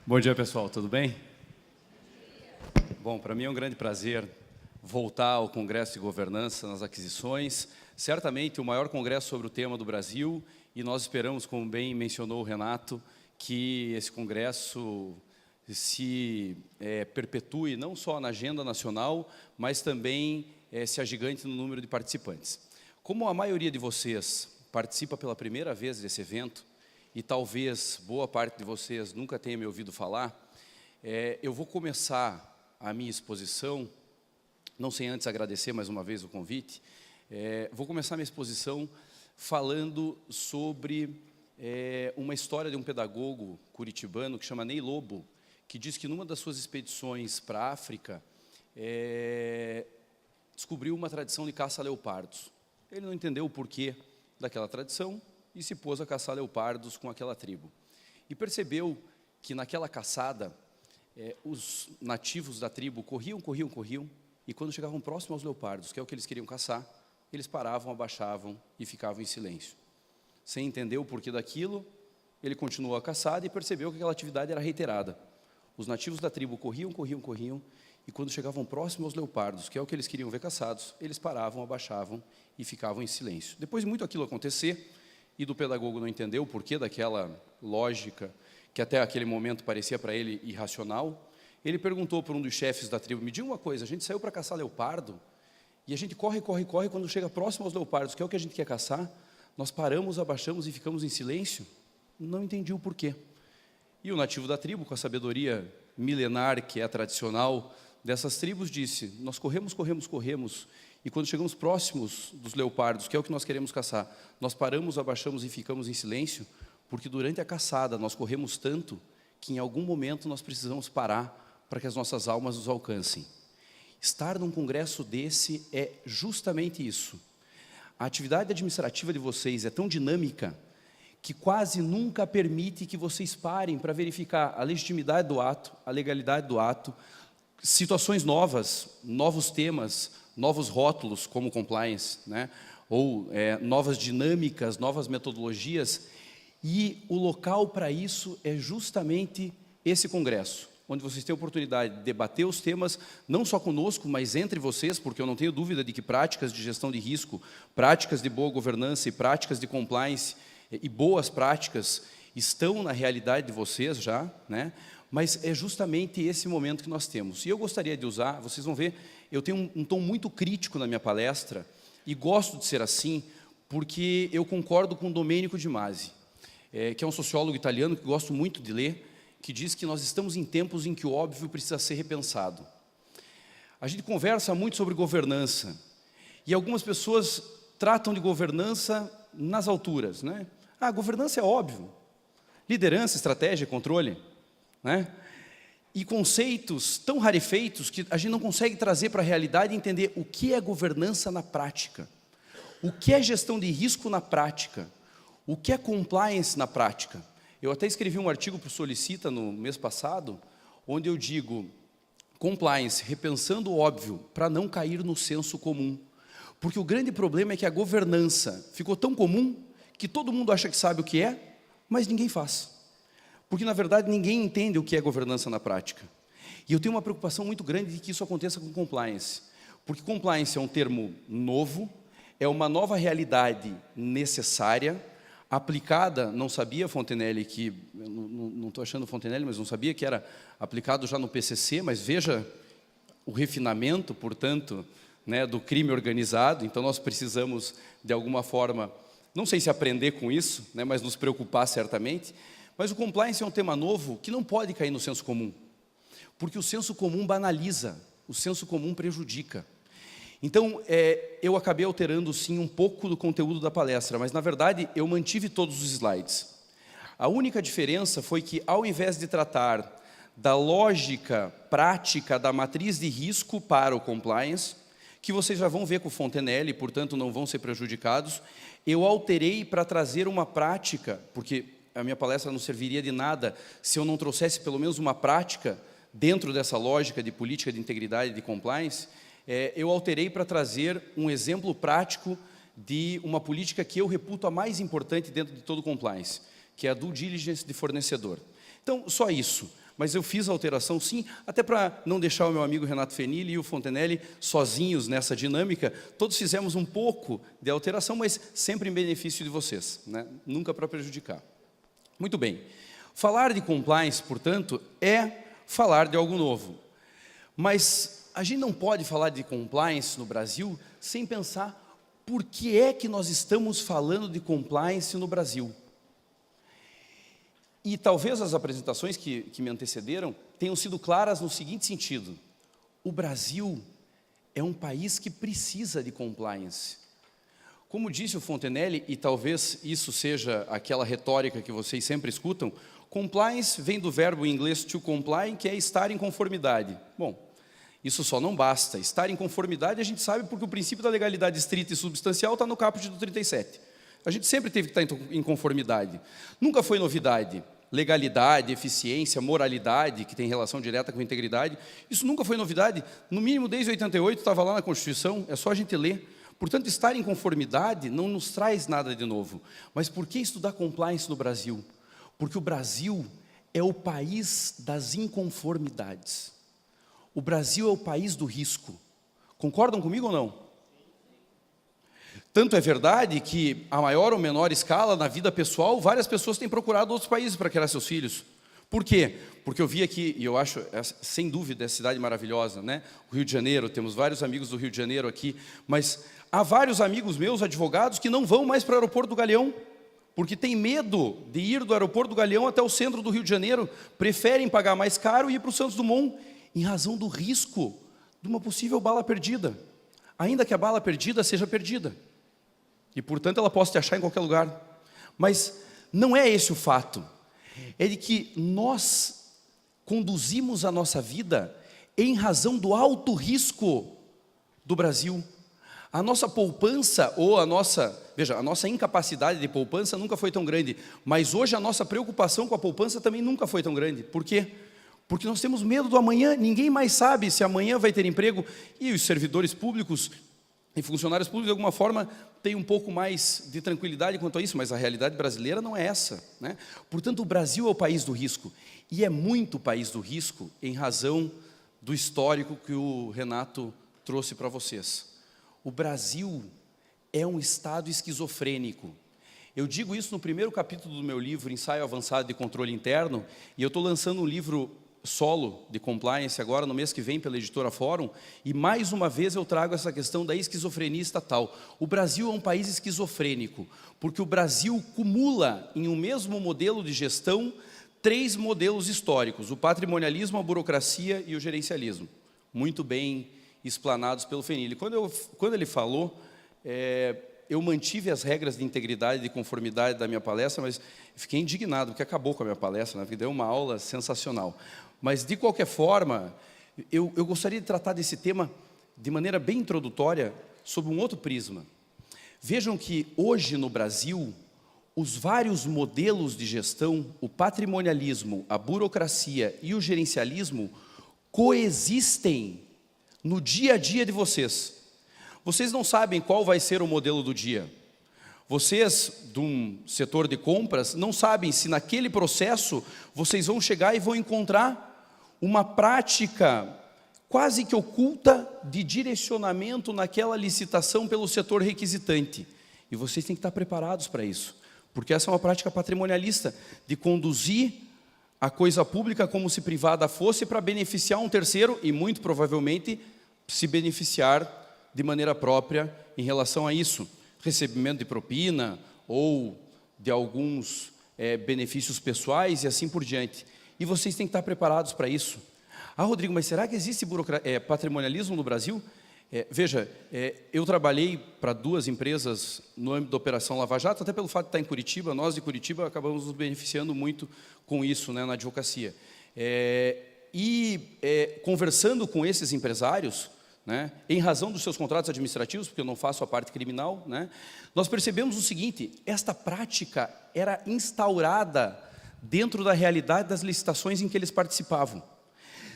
Bom dia, pessoal, tudo bem? Bom, para mim é um grande prazer voltar ao Congresso de Governança nas Aquisições, certamente o maior congresso sobre o tema do Brasil, e nós esperamos, como bem mencionou o Renato, que esse congresso se perpetue não só na agenda nacional, mas também se agigante no número de participantes. Como a maioria de vocês participa pela primeira vez desse evento, e talvez boa parte de vocês nunca tenha me ouvido falar, eu vou começar a minha exposição, não sem antes agradecer mais uma vez o convite, vou começar a minha exposição falando sobre uma história de um pedagogo curitibano que chama Ney Lobo, que diz que numa das suas expedições para a África, descobriu uma tradição de caça a leopardos. Ele não entendeu o porquê daquela tradição e se pôs a caçar leopardos com aquela tribo. E percebeu que naquela caçada, os nativos da tribo corriam, e quando chegavam próximos aos leopardos, que é o que eles queriam caçar, eles paravam, abaixavam e ficavam em silêncio. Sem entender o porquê daquilo, ele continuou a caçada e percebeu que aquela atividade era reiterada. Os nativos da tribo corriam, e quando chegavam próximos aos leopardos, que é o que eles queriam ver caçados, eles paravam, abaixavam e ficavam em silêncio. Depois de muito aquilo acontecer, e do pedagogo não entender o porquê daquela lógica, que até aquele momento parecia para ele irracional, ele perguntou para um dos chefes da tribo: me diga uma coisa, a gente saiu para caçar leopardo, e a gente corre, quando chega próximo aos leopardos, que é o que a gente quer caçar, nós paramos, abaixamos e ficamos em silêncio? Não entendi o porquê. E o nativo da tribo, com a sabedoria milenar que é tradicional dessas tribos, disse: nós corremos, e quando chegamos próximos dos leopardos, que é o que nós queremos caçar, nós paramos, abaixamos e ficamos em silêncio, porque durante a caçada nós corremos tanto que em algum momento nós precisamos parar para que as nossas almas nos alcancem. Estar num congresso desse é justamente isso. A atividade administrativa de vocês é tão dinâmica que quase nunca permite que vocês parem para verificar a legitimidade do ato, a legalidade do ato, situações novas, novos temas, novos rótulos como compliance, né? Ou novas dinâmicas, novas metodologias, e o local para isso é justamente esse congresso, onde vocês têm a oportunidade de debater os temas, não só conosco, mas entre vocês, porque eu não tenho dúvida de que práticas de gestão de risco, práticas de boa governança e práticas de compliance e boas práticas estão na realidade de vocês já, né? Mas é justamente esse momento que nós temos. E eu gostaria de usar, vocês vão ver, eu tenho um tom muito crítico na minha palestra, e gosto de ser assim, porque eu concordo com Domenico de Masi, que é um sociólogo italiano que gosto muito de ler, que diz que nós estamos em tempos em que o óbvio precisa ser repensado. A gente conversa muito sobre governança, e algumas pessoas tratam de governança nas alturas, né? Ah, governança é óbvio, liderança, estratégia, controle, né? E conceitos tão rarefeitos que a gente não consegue trazer para a realidade e entender o que é governança na prática, o que é gestão de risco na prática, o que é compliance na prática. Eu até escrevi um artigo para o Solicita no mês passado, onde eu digo: compliance, repensando o óbvio para não cair no senso comum. Porque o grande problema é que a governança ficou tão comum que todo mundo acha que sabe o que é, mas ninguém faz. Porque, na verdade, ninguém entende o que é governança na prática. E eu tenho uma preocupação muito grande de que isso aconteça com compliance. Porque compliance é um termo novo, é uma nova realidade necessária, aplicada, não sabia, Fontenelle, que, não estou achando Fontenelle, mas não sabia que era aplicado já no PCC, mas veja o refinamento, portanto, né, do crime organizado. Então, nós precisamos, de alguma forma, não sei se aprender com isso, né, mas nos preocupar certamente. Mas o compliance é um tema novo que não pode cair no senso comum, porque o senso comum banaliza, o senso comum prejudica. Então, eu acabei alterando, sim, um pouco do conteúdo da palestra, mas, na verdade, eu mantive todos os slides. A única diferença foi que, ao invés de tratar da lógica prática da matriz de risco para o compliance, que vocês já vão ver com o Fontenelle, portanto, não vão ser prejudicados, eu alterei para trazer uma prática, porque a minha palestra não serviria de nada se eu não trouxesse pelo menos uma prática dentro dessa lógica de política de integridade e de compliance. Eu alterei para trazer um exemplo prático de uma política que eu reputo a mais importante dentro de todo o compliance, que é a due diligence de fornecedor. Então, só isso. mas eu fiz a alteração sim, até para não deixar o meu amigo Renato Fenili e o Fontenelle sozinhos nessa dinâmica. Todos fizemos um pouco de alteração, mas sempre em benefício de vocês, né? Nunca para prejudicar. Muito bem. Falar de compliance, portanto, é falar de algo novo. Mas a gente não pode falar de compliance no Brasil sem pensar por que é que nós estamos falando de compliance no Brasil. E talvez as apresentações que me antecederam tenham sido claras no seguinte sentido: o Brasil é um país que precisa de compliance. Como disse o Fontenelle, e talvez isso seja aquela retórica que vocês sempre escutam, compliance vem do verbo em inglês to comply, que é estar em conformidade. Bom, isso só não basta. Estar em conformidade a gente sabe porque o princípio da legalidade estrita e substancial está no caput do 37. A gente sempre teve que estar em conformidade. Nunca foi novidade. Legalidade, eficiência, moralidade, que tem relação direta com integridade, isso nunca foi novidade. No mínimo desde 88 estava lá na Constituição, é só a gente ler. Portanto, estar em conformidade não nos traz nada de novo. Mas por que estudar compliance no Brasil? Porque o Brasil é o país das inconformidades. O Brasil é o país do risco. Concordam comigo ou não? Tanto é verdade que, a maior ou menor escala, na vida pessoal, várias pessoas têm procurado outros países para criar seus filhos. Por quê? Porque eu vi aqui, e eu acho, sem dúvida, essa cidade maravilhosa, né? O Rio de Janeiro, temos vários amigos do Rio de Janeiro aqui, mas há vários amigos meus, advogados, que não vão mais para o aeroporto do Galeão, porque têm medo de ir do aeroporto do Galeão até o centro do Rio de Janeiro, preferem pagar mais caro e ir para o Santos Dumont, em razão do risco de uma possível bala perdida, ainda que a bala perdida seja perdida. E, portanto, ela possa te achar em qualquer lugar. Mas não é esse o fato. É de que nós conduzimos a nossa vida em razão do alto risco do Brasil. A nossa poupança, ou a nossa incapacidade de poupança nunca foi tão grande. Mas hoje a nossa preocupação com a poupança também nunca foi tão grande. Por quê? Porque nós temos medo do amanhã. Ninguém mais sabe se amanhã vai ter emprego. E os servidores públicos e funcionários públicos, de alguma forma, têm um pouco mais de tranquilidade quanto a isso, mas a realidade brasileira não é essa, né? Portanto, o Brasil é o país do risco, e é muito país do risco em razão do histórico que o Renato trouxe para vocês. O Brasil é um estado esquizofrênico. Eu digo isso no primeiro capítulo do meu livro, Ensaio Avançado de Controle Interno, e eu estou lançando um livro solo de compliance agora no mês que vem pela editora Fórum, e mais uma vez eu trago essa questão da esquizofrenia estatal. O Brasil é um país esquizofrênico, porque o Brasil cumula em um mesmo modelo de gestão 3 modelos históricos: o patrimonialismo, a burocracia e o gerencialismo, muito bem explanados pelo Fenili. Quando ele falou, eu mantive as regras de integridade e de conformidade da minha palestra, mas fiquei indignado, porque acabou com a minha palestra, né? Porque deu uma aula sensacional. Mas, de qualquer forma, eu gostaria de tratar desse tema de maneira bem introdutória, sob um outro prisma. Vejam que hoje no Brasil, os vários modelos de gestão, o patrimonialismo, a burocracia e o gerencialismo, coexistem no dia a dia de vocês. Vocês não sabem qual vai ser o modelo do dia. Vocês, de um setor de compras, não sabem se naquele processo vocês vão chegar e vão encontrar uma prática quase que oculta de direcionamento naquela licitação pelo setor requisitante. E vocês têm que estar preparados para isso, porque essa é uma prática patrimonialista, de conduzir a coisa pública como se privada fosse para beneficiar um terceiro e, muito provavelmente, se beneficiar de maneira própria em relação a isso. Recebimento de propina ou de alguns benefícios pessoais e assim por diante. E vocês têm que estar preparados para isso. Ah, Rodrigo, mas será que existe patrimonialismo no Brasil? Veja, eu trabalhei para 2 empresas no âmbito da Operação Lava Jato, até pelo fato de estar em Curitiba. Nós de Curitiba acabamos nos beneficiando muito com isso, né, na advocacia. Conversando com esses empresários, né, em razão dos seus contratos administrativos, porque eu não faço a parte criminal, né, nós percebemos o seguinte: esta prática era instaurada dentro da realidade das licitações em que eles participavam.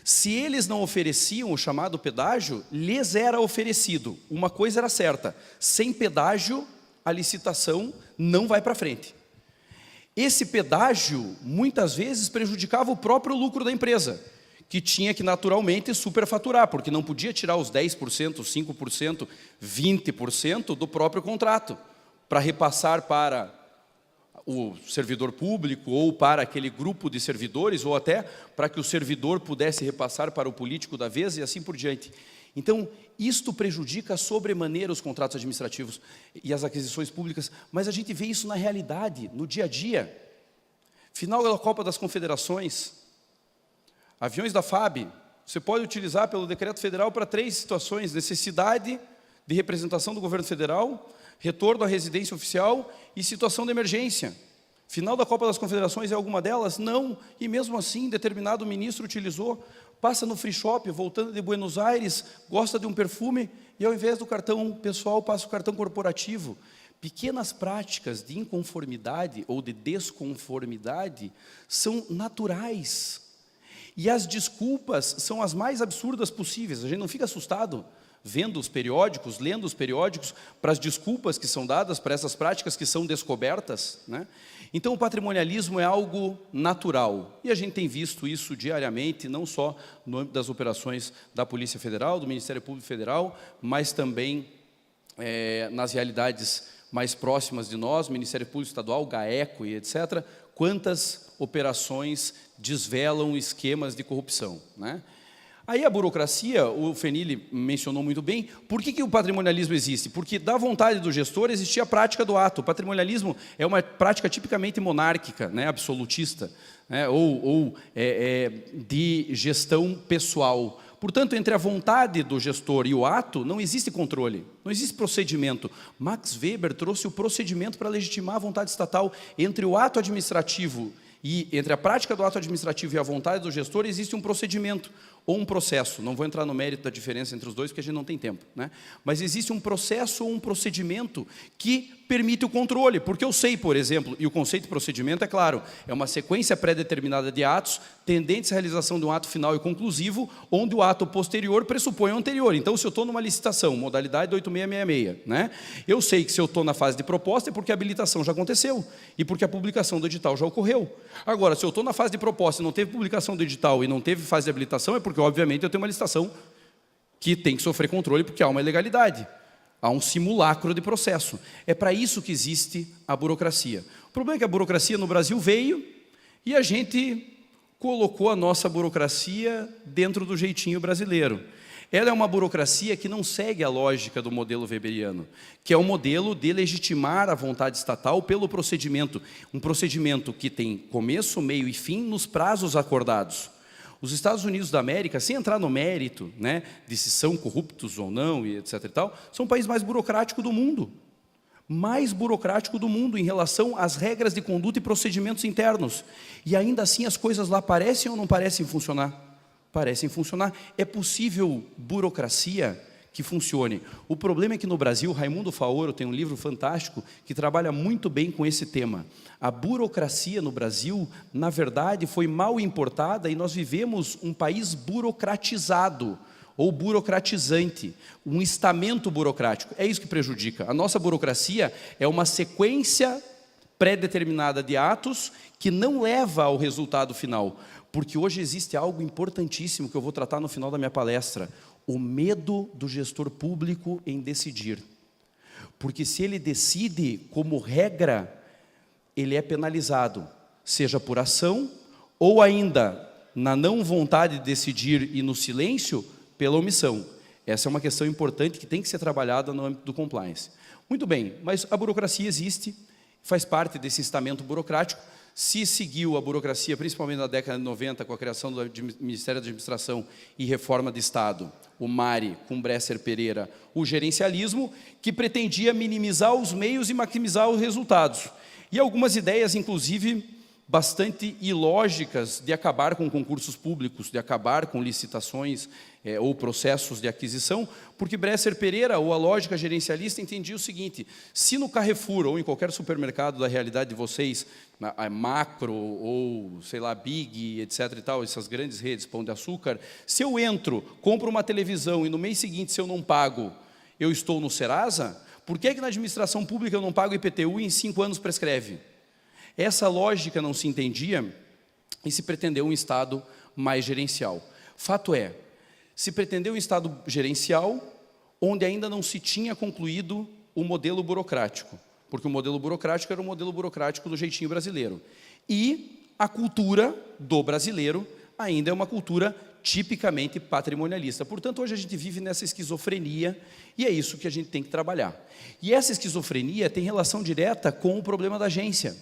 Se eles não ofereciam o chamado pedágio, lhes era oferecido. Uma coisa era certa: sem pedágio, a licitação não vai para frente. esse pedágio, muitas vezes, prejudicava o próprio lucro da empresa, que tinha que, naturalmente, superfaturar, porque não podia tirar os 10%, 5%, 20% do próprio contrato, para repassar para o servidor público, ou para aquele grupo de servidores, ou até para que o servidor pudesse repassar para o político da vez, e assim por diante. Então, isto prejudica sobremaneira os contratos administrativos e as aquisições públicas, mas a gente vê isso na realidade, no dia a dia. Final da Copa das Confederações, aviões da FAB, você pode utilizar pelo decreto federal para 3 situações: necessidade de representação do governo federal, retorno à residência oficial e situação de emergência. Final da Copa das Confederações é alguma delas? Não. E mesmo assim, determinado ministro utilizou, passa no free shop, voltando de Buenos Aires, gosta de um perfume, e ao invés do cartão pessoal, passa o cartão corporativo. Pequenas práticas de inconformidade ou de desconformidade são naturais. E as desculpas são as mais absurdas possíveis. A gente não fica assustado vendo os periódicos, lendo os periódicos, para as desculpas que são dadas para essas práticas que são descobertas, né? Então, o patrimonialismo é algo natural, e a gente tem visto isso diariamente, não só no âmbito das operações da Polícia Federal, do Ministério Público Federal, mas também nas realidades mais próximas de nós, Ministério Público Estadual, GAECO e etc., quantas operações desvelam esquemas de corrupção, né? Aí a burocracia, o Fenili mencionou muito bem, por que o patrimonialismo existe? Porque da vontade do gestor existia a prática do ato. O patrimonialismo é uma prática tipicamente monárquica, né, absolutista, né, ou de gestão pessoal. Portanto, entre a vontade do gestor e o ato, não existe controle, não existe procedimento. Max Weber trouxe o procedimento para legitimar a vontade estatal. Entre o ato administrativo e entre a prática do ato administrativo e a vontade do gestor, existe um procedimento ou um processo. Não vou entrar no mérito da diferença entre os dois, porque a gente não tem tempo, né? Mas existe um processo ou um procedimento que permite o controle, porque eu sei, por exemplo, e o conceito de procedimento é claro, é uma sequência pré-determinada de atos tendentes à realização de um ato final e conclusivo, onde o ato posterior pressupõe o anterior. Então, se eu estou numa licitação, modalidade 8666, né? Eu sei que se eu estou na fase de proposta é porque a habilitação já aconteceu e porque a publicação do edital já ocorreu. Agora, se eu estou na fase de proposta e não teve publicação do edital e não teve fase de habilitação, é porque, obviamente, eu tenho uma licitação que tem que sofrer controle porque há uma ilegalidade. Há um simulacro de processo. É para isso que existe a burocracia. O problema é que a burocracia no Brasil veio e a gente colocou a nossa burocracia dentro do jeitinho brasileiro. Ela é uma burocracia que não segue a lógica do modelo weberiano, que é o modelo de legitimar a vontade estatal pelo procedimento. Um procedimento que tem começo, meio e fim nos prazos acordados. Os Estados Unidos da América, sem entrar no mérito, né, de se são corruptos ou não, e etc. e tal, são o país mais burocrático do mundo. Mais burocrático do mundo em relação às regras de conduta e procedimentos internos. E ainda assim as coisas lá parecem ou não parecem funcionar? Parecem funcionar. É possível burocracia que funcione. O problema é que no Brasil, Raimundo Faoro tem um livro fantástico que trabalha muito bem com esse tema. A burocracia no Brasil, na verdade, foi mal importada e nós vivemos um país burocratizado ou burocratizante, um estamento burocrático. É isso que prejudica. A nossa burocracia é uma sequência pré-determinada de atos que não leva ao resultado final. Porque hoje existe algo importantíssimo que eu vou tratar no final da minha palestra: o medo do gestor público em decidir. Porque se ele decide como regra, ele é penalizado, seja por ação ou ainda na não vontade de decidir e no silêncio, pela omissão. Essa é uma questão importante que tem que ser trabalhada no âmbito do compliance. Muito bem, mas a burocracia existe, faz parte desse estamento burocrático. Se seguiu a burocracia, principalmente na década de 90, com a criação do Ministério da Administração e Reforma de Estado, o MARI, com Bresser Pereira, o gerencialismo, que pretendia minimizar os meios e maximizar os resultados. E algumas ideias, inclusive, bastante ilógicas de acabar com concursos públicos, de acabar com licitações ou processos de aquisição, porque Bresser Pereira, ou a lógica gerencialista, entendia o seguinte: se no Carrefour ou em qualquer supermercado da realidade de vocês, a Macro ou, sei lá, Big, etc. e tal, essas grandes redes, Pão de Açúcar, se eu entro, compro uma televisão e no mês seguinte, se eu não pago, eu estou no Serasa, por que na administração pública eu não pago IPTU e em 5 anos prescreve? Essa lógica não se entendia e se pretendeu um Estado mais gerencial. Fato é, se pretendeu um Estado gerencial onde ainda não se tinha concluído o modelo burocrático, porque o modelo burocrático era o modelo burocrático do jeitinho brasileiro. E a cultura do brasileiro ainda é uma cultura tipicamente patrimonialista. Portanto, hoje a gente vive nessa esquizofrenia e é isso que a gente tem que trabalhar. E essa esquizofrenia tem relação direta com o problema da agência.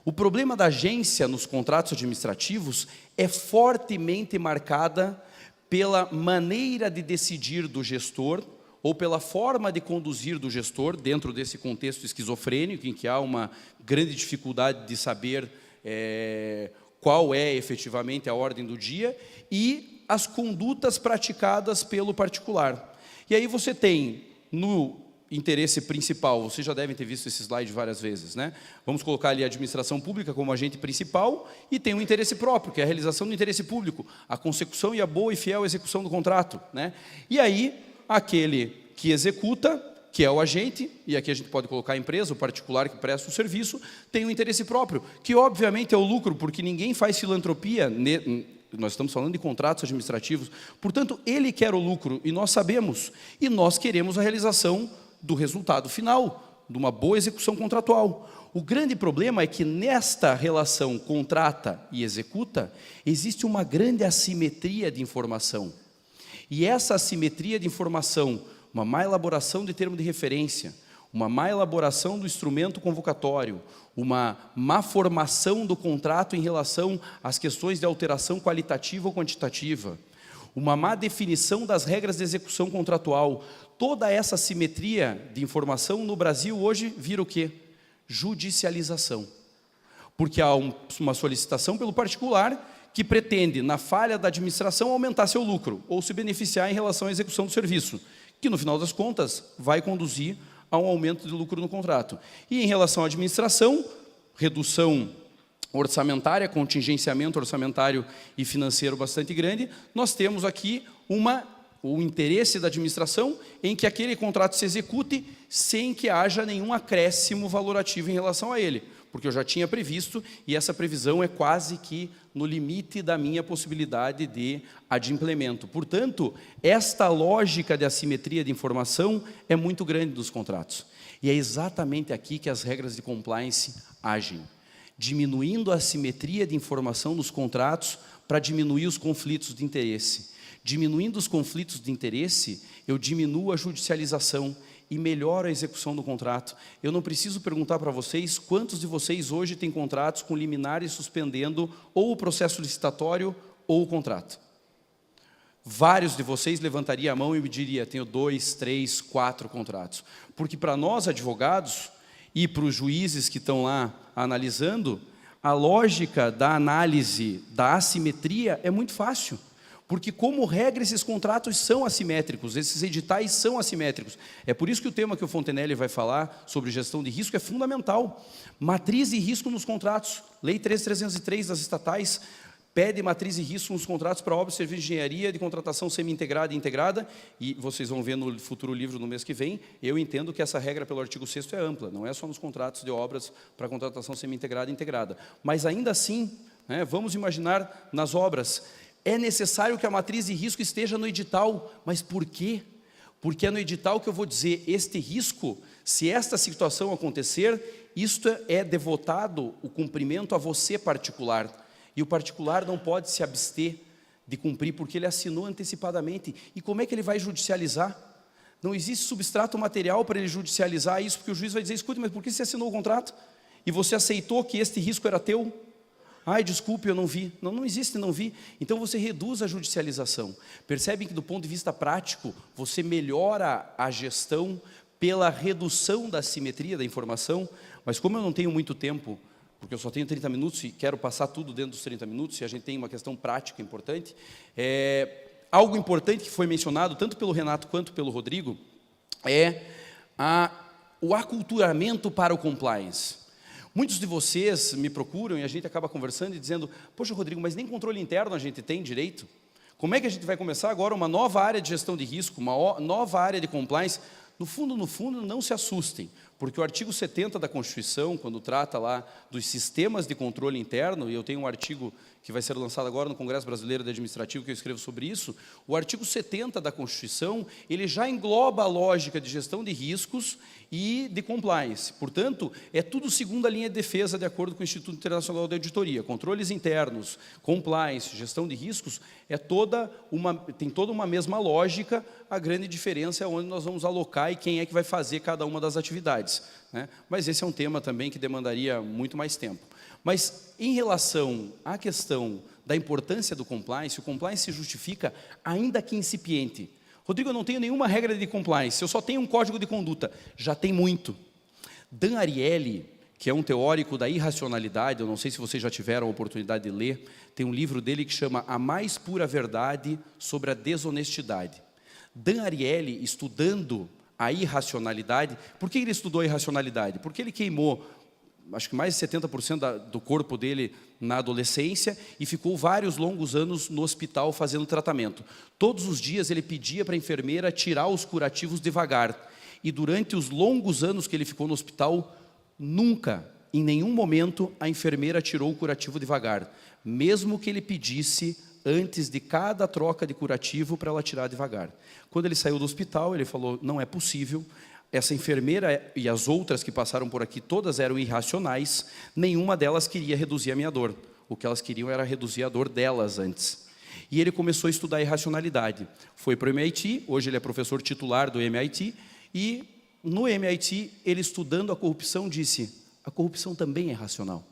O problema da agência nos contratos administrativos é fortemente marcada pela maneira de decidir do gestor ou pela forma de conduzir do gestor dentro desse contexto esquizofrênico em que há uma grande dificuldade de saber qual é efetivamente a ordem do dia e as condutas praticadas pelo particular. E aí você tem no interesse principal, vocês já devem ter visto esse slide várias vezes, né? Vamos colocar ali a administração pública como agente principal e tem o interesse próprio, que é a realização do interesse público, a consecução e a boa e fiel execução do contrato, né? E aí, aquele que executa, que é o agente, e aqui a gente pode colocar a empresa, o particular que presta o serviço, tem o interesse próprio, que obviamente é o lucro, porque ninguém faz filantropia, nós estamos falando de contratos administrativos, portanto, ele quer o lucro, e nós sabemos, e nós queremos a realização do resultado final, de uma boa execução contratual. O grande problema é que nesta relação contrata e executa, existe uma grande assimetria de informação. E essa assimetria de informação, uma má elaboração de termo de referência, uma má elaboração do instrumento convocatório, uma má formação do contrato em relação às questões de alteração qualitativa ou quantitativa, uma má definição das regras de execução contratual, toda essa simetria de informação no Brasil hoje vira o quê? Judicialização. Porque há uma solicitação pelo particular que pretende, na falha da administração, aumentar seu lucro ou se beneficiar em relação à execução do serviço, que no final das contas vai conduzir a um aumento de lucro no contrato. E em relação à administração, redução orçamentária, contingenciamento orçamentário e financeiro bastante grande, nós temos aqui o interesse da administração em que aquele contrato se execute sem que haja nenhum acréscimo valorativo em relação a ele, porque eu já tinha previsto e essa previsão é quase que no limite da minha possibilidade de adimplemento. Portanto, esta lógica de assimetria de informação é muito grande dos contratos. E é exatamente aqui que as regras de compliance agem, diminuindo a assimetria de informação nos contratos para diminuir os conflitos de interesse. Diminuindo os conflitos de interesse, eu diminuo a judicialização e melhoro a execução do contrato. Eu não preciso perguntar para vocês quantos de vocês hoje têm contratos com liminares suspendendo ou o processo licitatório ou o contrato. Vários de vocês levantariam a mão e me diriam, tenho 2, 3, 4 contratos. Porque para nós, advogados, e para os juízes que estão lá analisando, a lógica da análise da assimetria é muito fácil. Porque, como regra, esses contratos são assimétricos, esses editais são assimétricos. É por isso que o tema que o Fontenelle vai falar sobre gestão de risco é fundamental. Matriz de risco nos contratos. Lei 13.303 das estatais pede matriz de risco nos contratos para obras, serviços de engenharia, de contratação semi-integrada e integrada, e vocês vão ver no futuro livro no mês que vem, eu entendo que essa regra pelo artigo 6º é ampla, não é só nos contratos de obras para contratação semi-integrada e integrada. Mas ainda assim, né, vamos imaginar nas obras, é necessário que a matriz de risco esteja no edital, mas por quê? Porque é no edital que eu vou dizer, este risco, se esta situação acontecer, isto é devotado o cumprimento a você particular, e o particular não pode se abster de cumprir, porque ele assinou antecipadamente. E como é que ele vai judicializar? Não existe substrato material para ele judicializar isso, porque o juiz vai dizer, escute, mas por que você assinou o contrato? E você aceitou que este risco era teu? Ai, desculpe, eu não vi. Não, não existe, não vi. Então você reduz a judicialização. Percebem que do ponto de vista prático, você melhora a gestão pela redução da assimetria da informação, mas como eu não tenho muito tempo, porque eu só tenho 30 minutos e quero passar tudo dentro dos 30 minutos, e a gente tem uma questão prática importante. Algo importante que foi mencionado, tanto pelo Renato quanto pelo Rodrigo, é o aculturamento para o compliance. Muitos de vocês me procuram e a gente acaba conversando e dizendo, poxa, Rodrigo, mas nem controle interno a gente tem direito? Como é que a gente vai começar agora uma nova área de gestão de risco, uma nova área de compliance? no fundo, não se assustem, porque o artigo 70 da Constituição, quando trata lá dos sistemas de controle interno, e eu tenho um artigo que vai ser lançado agora no Congresso Brasileiro de Administrativo, que eu escrevo sobre isso, o artigo 70 da Constituição, ele já engloba a lógica de gestão de riscos e de compliance. Portanto, é tudo segundo a linha de defesa, de acordo com o Instituto Internacional de Auditoria. Controles internos, compliance, gestão de riscos, tem toda uma mesma lógica. A grande diferença é onde nós vamos alocar e quem é que vai fazer cada uma das atividades, né? Mas esse é um tema também que demandaria muito mais tempo. Mas, em relação à questão da importância do compliance, o compliance se justifica ainda que incipiente. Rodrigo, eu não tenho nenhuma regra de compliance, eu só tenho um código de conduta. Já tem muito. Dan Ariely, que é um teórico da irracionalidade, eu não sei se vocês já tiveram a oportunidade de ler, tem um livro dele que chama A Mais Pura Verdade sobre a Desonestidade. Dan Ariely, estudando a irracionalidade, por que ele estudou a irracionalidade? Porque ele queimou, acho que mais de 70% do corpo dele na adolescência e ficou vários longos anos no hospital fazendo tratamento. Todos os dias ele pedia para a enfermeira tirar os curativos devagar. E durante os longos anos que ele ficou no hospital, nunca, em nenhum momento, a enfermeira tirou o curativo devagar. Mesmo que ele pedisse antes de cada troca de curativo para ela tirar devagar. Quando ele saiu do hospital, ele falou, não é possível. Essa enfermeira e as outras que passaram por aqui, todas eram irracionais, nenhuma delas queria reduzir a minha dor. O que elas queriam era reduzir a dor delas antes. E ele começou a estudar a irracionalidade. Foi para o MIT, hoje ele é professor titular do MIT, e no MIT, ele estudando a corrupção, disse, a corrupção também é racional.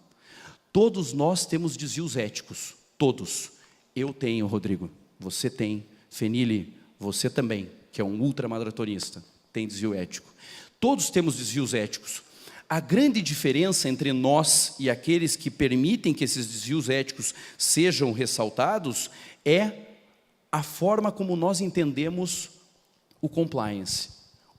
Todos nós temos desvios éticos, todos. Eu tenho, Rodrigo, você tem, Fenili, você também, que é um ultramaratonista, tem desvio ético. Todos temos desvios éticos. A grande diferença entre nós e aqueles que permitem que esses desvios éticos sejam ressaltados é a forma como nós entendemos o compliance,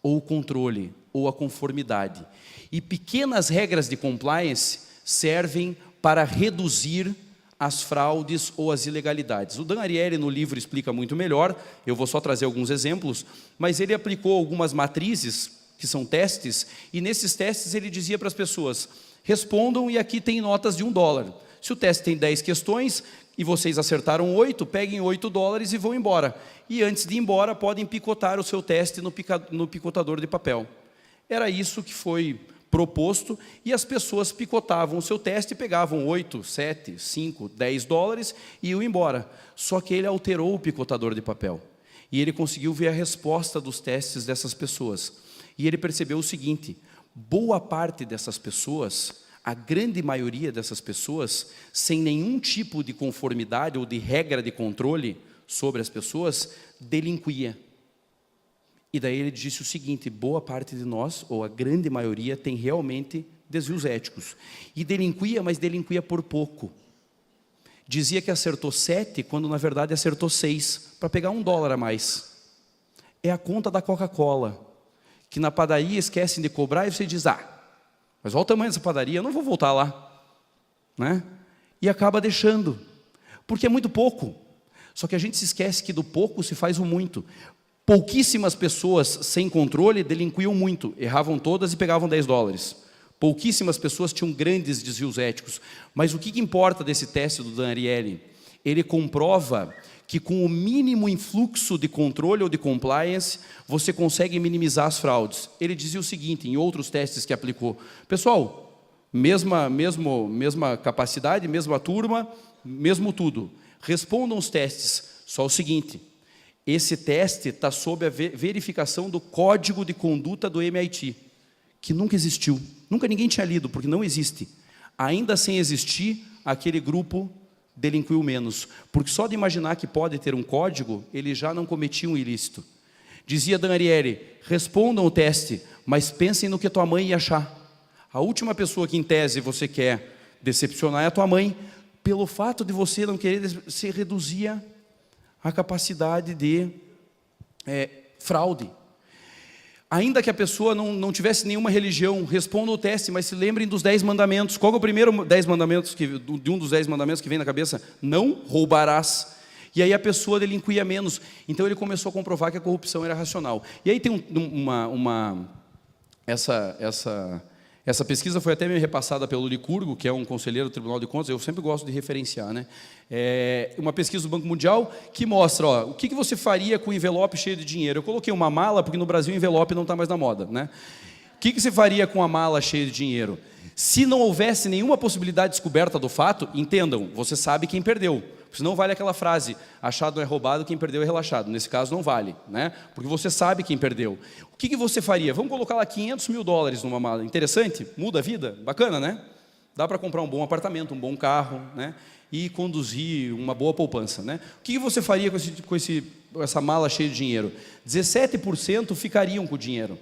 ou o controle, ou a conformidade. E pequenas regras de compliance servem para reduzir as fraudes ou as ilegalidades. O Dan Ariely no livro explica muito melhor, eu vou só trazer alguns exemplos, mas ele aplicou algumas matrizes, que são testes, e nesses testes ele dizia para as pessoas, respondam e aqui tem notas de $1. Se o teste tem 10 questões e vocês acertaram 8, peguem $8 e vão embora. E antes de ir embora, podem picotar o seu teste no picotador de papel. Era isso que foi proposto, e as pessoas picotavam o seu teste e pegavam 8, 7, 5, $10 e iam embora. Só que ele alterou o picotador de papel. E ele conseguiu ver a resposta dos testes dessas pessoas. E ele percebeu o seguinte, boa parte dessas pessoas, a grande maioria dessas pessoas, sem nenhum tipo de conformidade ou de regra de controle sobre as pessoas, delinquia. E daí ele disse o seguinte, boa parte de nós, ou a grande maioria, tem realmente desvios éticos. E delinquia, mas delinquia por pouco. Dizia que acertou 7, quando na verdade acertou 6, para pegar $1 a mais. É a conta da Coca-Cola, que na padaria esquecem de cobrar e você diz, mas olha o tamanho dessa padaria, eu não vou voltar lá. Né? E acaba deixando, porque é muito pouco. Só que a gente se esquece que do pouco se faz o muito. Pouquíssimas pessoas sem controle delinquiam muito, erravam todas e pegavam $10. Pouquíssimas pessoas tinham grandes desvios éticos. Mas o que importa desse teste do Dan Ariely? Ele comprova que com o mínimo influxo de controle ou de compliance, você consegue minimizar as fraudes. Ele dizia o seguinte, em outros testes que aplicou, pessoal, mesma capacidade, mesma turma, mesmo tudo. Respondam os testes, só o seguinte, esse teste está sob a verificação do código de conduta do MIT, que nunca existiu, nunca ninguém tinha lido, porque não existe. Ainda sem existir, aquele grupo delinquiu menos, porque só de imaginar que pode ter um código, ele já não cometia um ilícito. Dizia Dan Ariely, respondam o teste, mas pensem no que tua mãe ia achar. A última pessoa que em tese você quer decepcionar é a tua mãe, pelo fato de você não querer, se reduzia a capacidade de fraude. Ainda que a pessoa não tivesse nenhuma religião, responda o teste, mas se lembrem dos 10 mandamentos. Qual é o primeiro 10 mandamentos de um dos 10 mandamentos que vem na cabeça? Não roubarás. E aí a pessoa delinquia menos. Então ele começou a comprovar que a corrupção era racional. E aí tem essa pesquisa foi até meio repassada pelo Licurgo, que é um conselheiro do Tribunal de Contas, eu sempre gosto de referenciar, né? Uma pesquisa do Banco Mundial que mostra, ó, o que você faria com o envelope cheio de dinheiro. Eu coloquei uma mala, porque no Brasil o envelope não está mais na moda, né? O que você faria com a mala cheia de dinheiro? Se não houvesse nenhuma possibilidade de descoberta do fato, entendam, você sabe quem perdeu. Senão vale aquela frase, achado não é roubado, quem perdeu é relaxado. Nesse caso não vale, né? Porque você sabe quem perdeu. O que você faria? Vamos colocar lá $500 mil numa mala. Interessante? Muda a vida? Bacana, né? Dá para comprar um bom apartamento, um bom carro, né? E conduzir uma boa poupança, né? O que você faria com essa mala cheia de dinheiro? 17% ficariam com o dinheiro.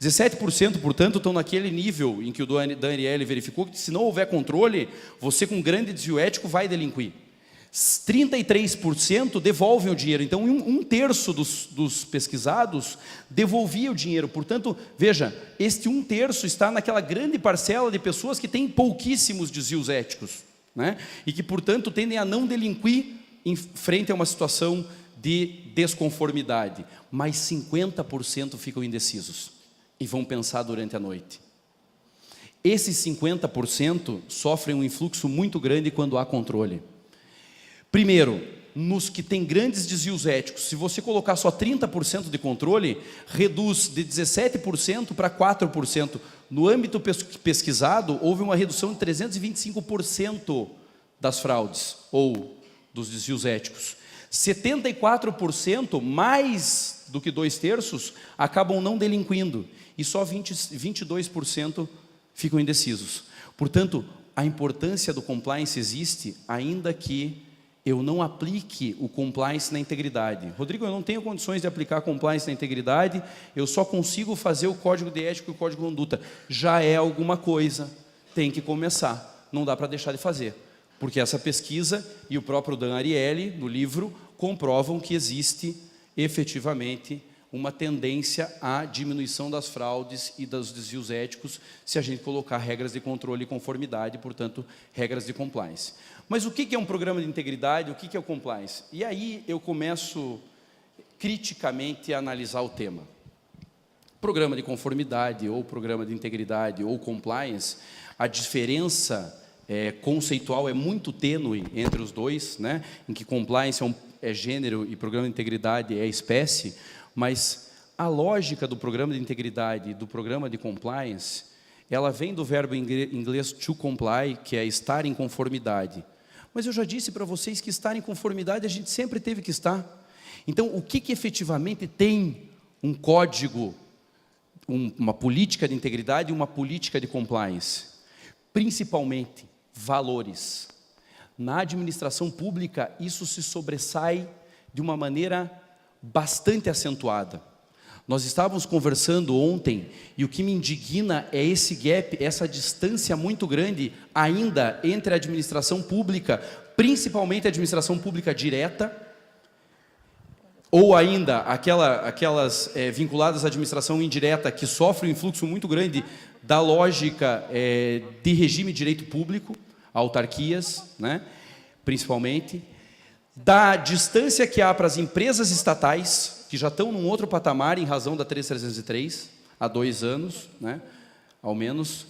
17%, portanto, estão naquele nível em que o Dan Ariely verificou que se não houver controle, você com grande desvio ético vai delinquir. 33% devolvem o dinheiro. Então, um terço dos pesquisados devolvia o dinheiro. Portanto, veja, este um terço está naquela grande parcela de pessoas que têm pouquíssimos desvios éticos, né? E que, portanto, tendem a não delinquir em frente a uma situação de desconformidade. Mas 50% ficam indecisos e vão pensar durante a noite. Esses 50% sofrem um influxo muito grande quando há controle. Primeiro, nos que têm grandes desvios éticos, se você colocar só 30% de controle, reduz de 17% para 4%. No âmbito pesquisado, houve uma redução de 325% das fraudes, ou dos desvios éticos. 74%, mais do que 2/3, acabam não delinquindo, e só 22% ficam indecisos. Portanto, a importância do compliance existe, ainda que eu não aplique o compliance na integridade. Rodrigo, eu não tenho condições de aplicar compliance na integridade, eu só consigo fazer o código de ética e o código de conduta. Já é alguma coisa, tem que começar, não dá para deixar de fazer. Porque essa pesquisa e o próprio Dan Ariely, no livro, comprovam que existe efetivamente uma tendência à diminuição das fraudes e dos desvios éticos se a gente colocar regras de controle e conformidade, portanto, regras de compliance. Mas o que é um programa de integridade, o que é o compliance? E aí eu começo criticamente a analisar o tema. Programa de conformidade, ou programa de integridade, ou compliance, a diferença conceitual é muito tênue entre os dois, né? Em que compliance é gênero e programa de integridade é espécie, mas a lógica do programa de integridade e do programa de compliance, ela vem do verbo em inglês to comply, que é estar em conformidade. Mas eu já disse para vocês que estar em conformidade a gente sempre teve que estar. Então, o que efetivamente tem um código, uma política de integridade e uma política de compliance? Principalmente, valores. Na administração pública, isso se sobressai de uma maneira bastante acentuada. Nós estávamos conversando ontem e o que me indigna é esse gap, essa distância muito grande ainda entre a administração pública, principalmente a administração pública direta, ou ainda aquelas vinculadas à administração indireta que sofrem um influxo muito grande da lógica de regime de direito público, autarquias, né, principalmente, da distância que há para as empresas estatais, que já estão num outro patamar em razão da 3303, há 2 anos, né, ao menos,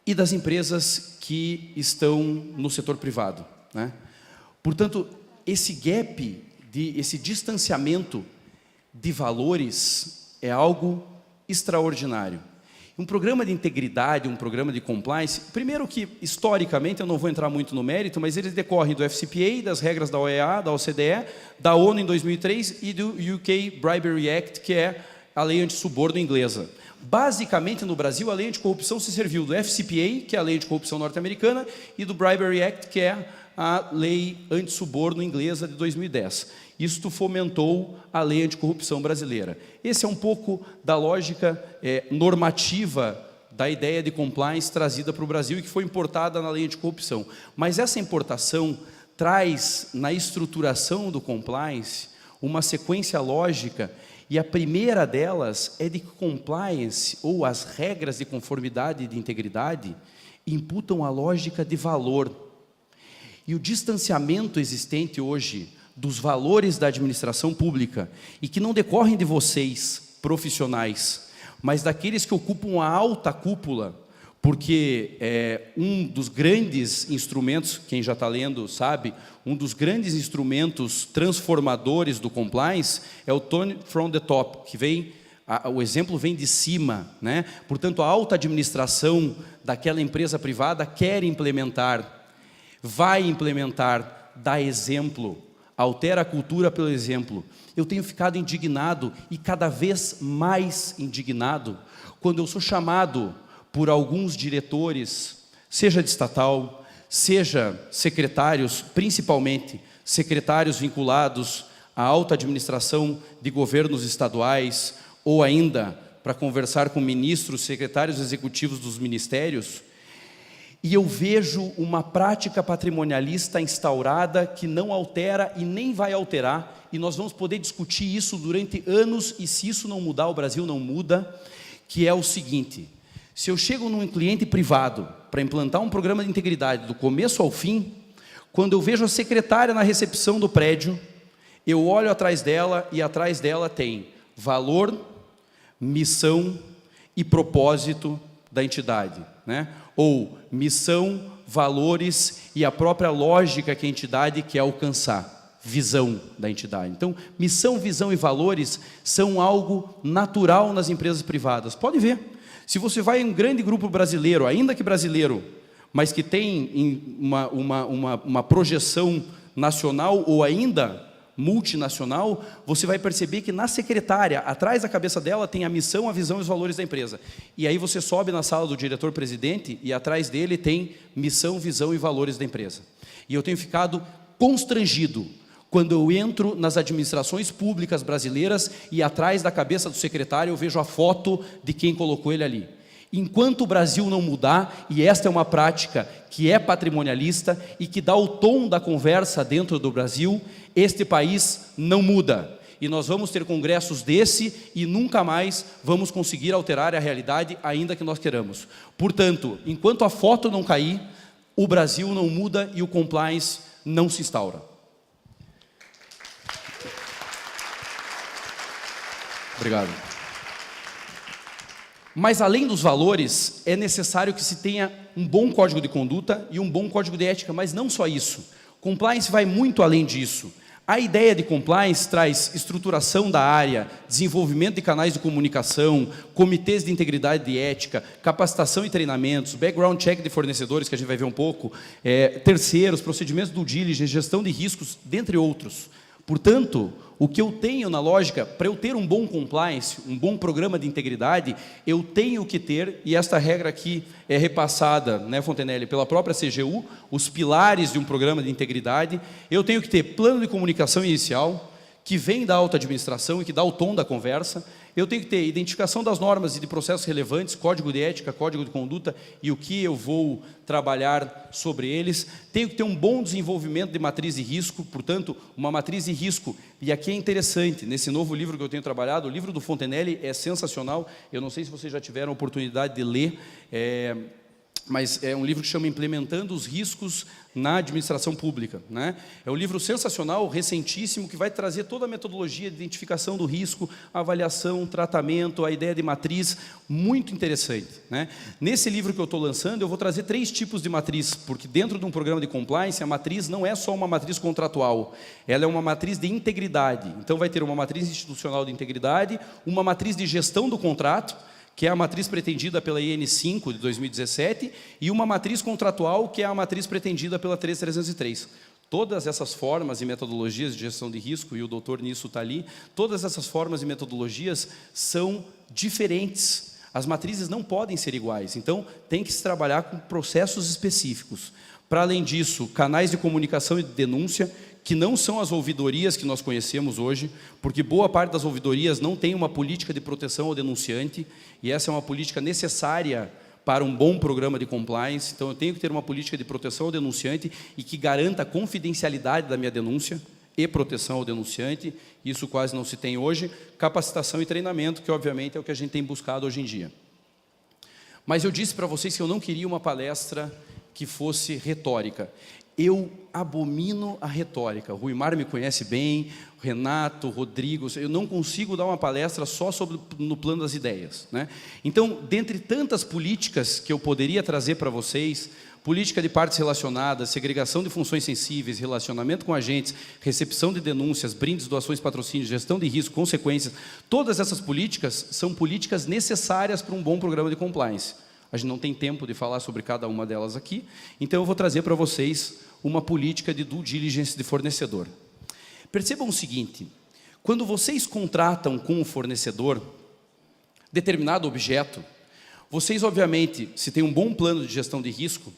e das empresas que estão no setor privado, né? Portanto, esse gap, esse distanciamento de valores é algo extraordinário. Um programa de integridade, um programa de compliance, primeiro que, historicamente, eu não vou entrar muito no mérito, mas eles decorrem do FCPA, das regras da OEA, da OCDE, da ONU em 2003 e do UK Bribery Act, que é a lei antissuborno inglesa. Basicamente, no Brasil, a lei anticorrupção se serviu do FCPA, que é a lei anticorrupção norte-americana, e do Bribery Act, que é a lei antissuborno inglesa de 2010. Isto fomentou a lei anticorrupção brasileira. Esse é um pouco da lógica normativa da ideia de compliance trazida para o Brasil e que foi importada na lei anticorrupção. Mas essa importação traz na estruturação do compliance uma sequência lógica e a primeira delas é de que compliance, ou as regras de conformidade e de integridade, imputam a lógica de valor. E o distanciamento existente hoje dos valores da administração pública e que não decorrem de vocês, profissionais, mas daqueles que ocupam a alta cúpula, porque um dos grandes instrumentos, quem já está lendo sabe, um dos grandes instrumentos transformadores do compliance é o Tone from the Top, que vem, o exemplo vem de cima, né? Portanto, a alta administração daquela empresa privada quer implementar, vai implementar, dá exemplo, altera a cultura pelo exemplo. Eu tenho ficado indignado e cada vez mais indignado quando eu sou chamado por alguns diretores, seja de estatal, seja secretários, principalmente secretários vinculados à alta administração de governos estaduais, ou ainda para conversar com ministros, secretários executivos dos ministérios, e eu vejo uma prática patrimonialista instaurada que não altera e nem vai alterar, e nós vamos poder discutir isso durante anos, e se isso não mudar, o Brasil não muda, que é o seguinte: se eu chego num cliente privado para implantar um programa de integridade do começo ao fim, quando eu vejo a secretária na recepção do prédio, eu olho atrás dela e atrás dela tem valor, missão e propósito da entidade, né? Ou missão, valores e a própria lógica que a entidade quer alcançar, visão da entidade. Então, missão, visão e valores são algo natural nas empresas privadas. Pode ver. Se você vai em um grande grupo brasileiro, ainda que brasileiro, mas que tem uma projeção nacional ou ainda multinacional, você vai perceber que na secretária, atrás da cabeça dela, tem a missão, a visão e os valores da empresa. E aí você sobe na sala do diretor-presidente e atrás dele tem missão, visão e valores da empresa. E eu tenho ficado constrangido quando eu entro nas administrações públicas brasileiras e atrás da cabeça do secretário eu vejo a foto de quem colocou ele ali. Enquanto o Brasil não mudar, e esta é uma prática que é patrimonialista e que dá o tom da conversa dentro do Brasil, este país não muda. E nós vamos ter congressos desse e nunca mais vamos conseguir alterar a realidade, ainda que nós queiramos. Portanto, enquanto a foto não cair, o Brasil não muda e o compliance não se instaura. Obrigado. Mas além dos valores, é necessário que se tenha um bom código de conduta e um bom código de ética, mas não só isso. Compliance vai muito além disso. A ideia de compliance traz estruturação da área, desenvolvimento de canais de comunicação, comitês de integridade e ética, capacitação e treinamentos, background check de fornecedores, que a gente vai ver um pouco, terceiros, procedimentos do due diligence, gestão de riscos, dentre outros. Portanto, o que eu tenho na lógica, para eu ter um bom compliance, um bom programa de integridade, eu tenho que ter, e esta regra aqui é repassada, né, Fontenelle, pela própria CGU, os pilares de um programa de integridade, eu tenho que ter plano de comunicação inicial, que vem da alta administração e que dá o tom da conversa, eu tenho que ter identificação das normas e de processos relevantes, código de ética, código de conduta e o que eu vou trabalhar sobre eles. Tenho que ter um bom desenvolvimento de matriz de risco, portanto, uma matriz de risco. E aqui é interessante, nesse novo livro que eu tenho trabalhado, o livro do Fontenelle é sensacional, eu não sei se vocês já tiveram a oportunidade de ler, mas é um livro que chama Implementando os Riscos na Administração Pública, né? É um livro sensacional, recentíssimo, que vai trazer toda a metodologia de identificação do risco, avaliação, tratamento, a ideia de matriz, muito interessante, né? Nesse livro que eu estou lançando, eu vou trazer 3 tipos de matriz, porque dentro de um programa de compliance, a matriz não é só uma matriz contratual, ela é uma matriz de integridade. Então vai ter uma matriz institucional de integridade, uma matriz de gestão do contrato, que é a matriz pretendida pela IN5 de 2017, e uma matriz contratual, que é a matriz pretendida pela 13303. Todas essas formas e metodologias de gestão de risco, e o doutor nisso está ali, todas essas formas e metodologias são diferentes. As matrizes não podem ser iguais, então tem que se trabalhar com processos específicos. Para além disso, canais de comunicação e de denúncia, que não são as ouvidorias que nós conhecemos hoje, porque boa parte das ouvidorias não tem uma política de proteção ao denunciante, e essa é uma política necessária para um bom programa de compliance. Então eu tenho que ter uma política de proteção ao denunciante e que garanta a confidencialidade da minha denúncia e proteção ao denunciante, isso quase não se tem hoje. Capacitação e treinamento, que obviamente é o que a gente tem buscado hoje em dia. Mas eu disse para vocês que eu não queria uma palestra que fosse retórica. Eu abomino a retórica. O Ruimar me conhece bem, o Renato, o Rodrigo. Eu não consigo dar uma palestra só no plano das ideias, né? Então, dentre tantas políticas que eu poderia trazer para vocês, política de partes relacionadas, segregação de funções sensíveis, relacionamento com agentes, recepção de denúncias, brindes, doações, patrocínios, gestão de risco, consequências, todas essas políticas são políticas necessárias para um bom programa de compliance. A gente não tem tempo de falar sobre cada uma delas aqui, então eu vou trazer para vocês uma política de due diligence de fornecedor. Percebam o seguinte, quando vocês contratam com o fornecedor determinado objeto, vocês obviamente, se tem um bom plano de gestão de risco,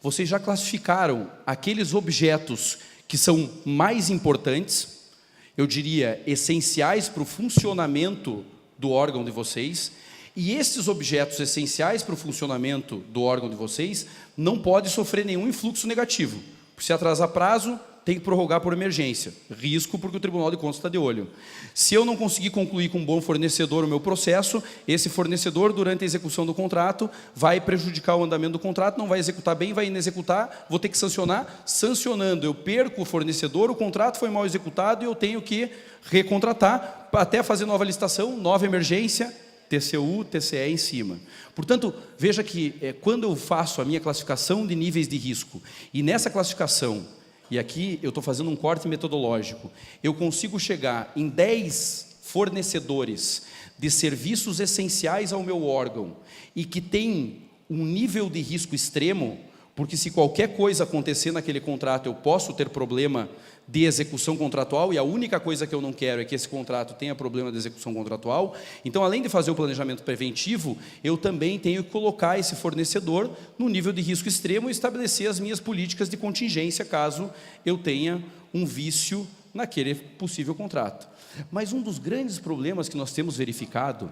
vocês já classificaram aqueles objetos que são mais importantes, eu diria essenciais para o funcionamento do órgão de vocês, e esses objetos essenciais para o funcionamento do órgão de vocês não podem sofrer nenhum influxo negativo. Se atrasar prazo, tem que prorrogar por emergência. Risco porque o Tribunal de Contas está de olho. Se eu não conseguir concluir com um bom fornecedor o meu processo, esse fornecedor, durante a execução do contrato, vai prejudicar o andamento do contrato, não vai executar bem, vai inexecutar, vou ter que sancionar. Sancionando, eu perco o fornecedor, o contrato foi mal executado e eu tenho que recontratar, até fazer nova licitação, nova emergência, TCU, TCE em cima. Portanto, veja que quando eu faço a minha classificação de níveis de risco, e nessa classificação, e aqui eu estou fazendo um corte metodológico, eu consigo chegar em 10 fornecedores de serviços essenciais ao meu órgão, e que tem um nível de risco extremo, porque se qualquer coisa acontecer naquele contrato, eu posso ter problema de execução contratual, e a única coisa que eu não quero é que esse contrato tenha problema de execução contratual. Então, além de fazer o planejamento preventivo, eu também tenho que colocar esse fornecedor no nível de risco extremo e estabelecer as minhas políticas de contingência, caso eu tenha um vício naquele possível contrato. Mas um dos grandes problemas que nós temos verificado,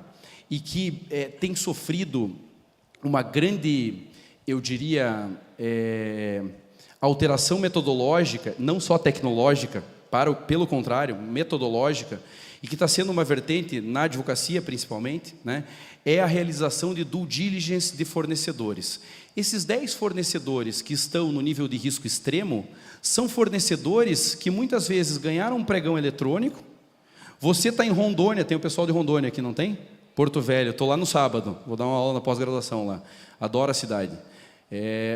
e que tem sofrido uma grande, eu diria, alteração metodológica, não só tecnológica, pelo contrário, metodológica, e que está sendo uma vertente na advocacia principalmente, né, é a realização de due diligence de fornecedores. Esses 10 fornecedores que estão no nível de risco extremo, são fornecedores que muitas vezes ganharam um pregão eletrônico. Você está em Rondônia, tem o pessoal de Rondônia aqui, não tem? Porto Velho, estou lá no sábado, vou dar uma aula na pós-graduação lá, adoro a cidade.